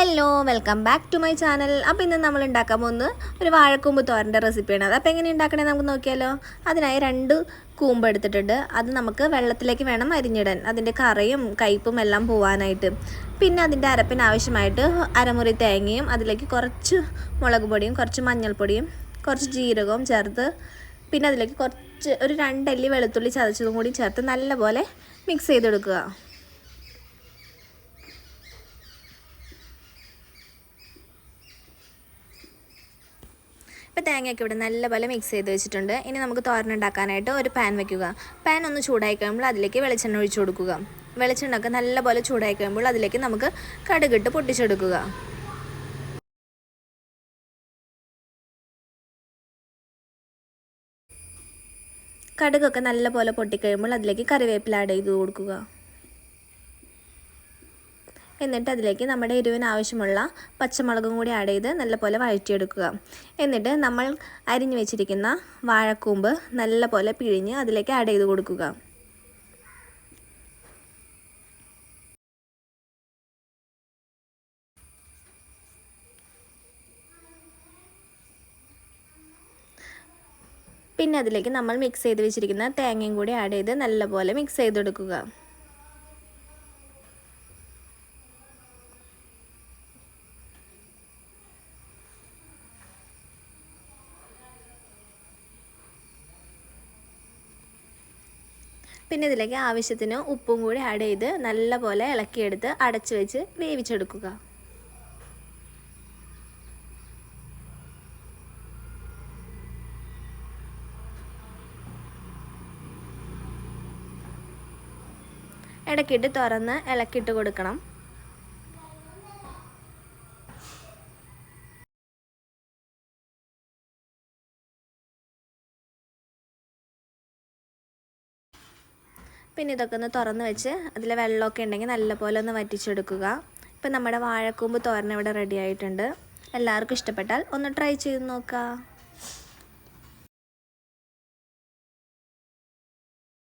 Hello, welcome back to my channel. അപ്പോൾ ഇന്ന് നമ്മൾ ഉണ്ടാക്കാൻ പോകുന്നത് ഒരു വാഴക്കൂമ്പ് തോരൻ്റെ റെസിപ്പിയാണ്. അത് അപ്പോൾ എങ്ങനെ ഉണ്ടാക്കണേ നമുക്ക് നോക്കിയാലോ. അതിനായി 2 കൂമ്പ് എടുത്തിട്ടുണ്ട്. അത് നമുക്ക് വെള്ളത്തിലേക്ക് വേണം അരിഞ്ഞിടാൻ, അതിൻ്റെ കറയും കയ്പ്പും എല്ലാം പോവാനായിട്ട്. പിന്നെ അതിൻ്റെ അരപ്പിന് ആവശ്യമായിട്ട് അരമുറി തേങ്ങയും അതിലേക്ക് കുറച്ച് മുളക് പൊടിയും കുറച്ച് മഞ്ഞൾപ്പൊടിയും കുറച്ച് ജീരകവും ചേർത്ത്, പിന്നെ അതിലേക്ക് ഒരു 2 അല്ലി വെളുത്തുള്ളി ചതച്ചതും കൂടി ചേർത്ത് നല്ലപോലെ മിക്സ് ചെയ്തെടുക്കുക. ഇപ്പോൾ തേങ്ങയൊക്കെ ഇവിടെ നല്ലപോലെ മിക്സ് ചെയ്ത് വെച്ചിട്ടുണ്ട്. ഇനി നമുക്ക് തോരൻ ഉണ്ടാക്കാനായിട്ട് ഒരു പാൻ വയ്ക്കുക. പാൻ ഒന്ന് ചൂടായി കഴിയുമ്പോൾ അതിലേക്ക് വെളിച്ചെണ്ണ ഒഴിച്ചു കൊടുക്കുക. വെളിച്ചെണ്ണ ഒക്കെ നല്ലപോലെ ചൂടായി കഴിയുമ്പോൾ അതിലേക്ക് നമുക്ക് കടുകിട്ട് പൊട്ടിച്ചെടുക്കുക. കടുകൊക്കെ നല്ലപോലെ പൊട്ടിക്കഴിയുമ്പോൾ അതിലേക്ക് കറിവേപ്പില ആഡ് ചെയ്ത് കൊടുക്കുക. എന്നിട്ട് അതിലേക്ക് നമ്മുടെ എരിവിന് ആവശ്യമുള്ള പച്ചമുളകും കൂടി ആഡ് ചെയ്ത് നല്ലപോലെ വഴറ്റിയെടുക്കുക. എന്നിട്ട് നമ്മൾ അരിഞ്ഞു വെച്ചിരിക്കുന്ന വാഴക്കൂമ്പ് നല്ലപോലെ പിഴിഞ്ഞ് അതിലേക്ക് ആഡ് ചെയ്ത് കൊടുക്കുക. പിന്നെ അതിലേക്ക് നമ്മൾ മിക്സ് ചെയ്ത് വെച്ചിരിക്കുന്ന തേങ്ങയും കൂടി ആഡ് ചെയ്ത് നല്ലപോലെ മിക്സ് ചെയ്തെടുക്കുക. പിന്നെ ഇതിലേക്ക് ആവശ്യത്തിന് ഉപ്പും കൂടി ആഡ് ചെയ്ത് നല്ലപോലെ ഇളക്കിയെടുത്ത് അടച്ചു വെച്ച് വേവിച്ചെടുക്കുക. ഇടയ്ക്കിട്ട് തുറന്ന് ഇളക്കിയിട്ട് കൊടുക്കണം. പിന്നെ ഇതൊക്കെ ഒന്ന് തുറന്ന് വെച്ച് അതിൽ വെള്ളമൊക്കെ ഉണ്ടെങ്കിൽ നല്ലപോലെ ഒന്ന് വറ്റിച്ചെടുക്കുക. ഇപ്പം നമ്മുടെ വാഴക്കൂമ്പ് തോരൻ ഇവിടെ റെഡി ആയിട്ടുണ്ട്. എല്ലാവർക്കും ഇഷ്ടപ്പെട്ടാൽ ഒന്ന് ട്രൈ ചെയ്ത് നോക്കുക.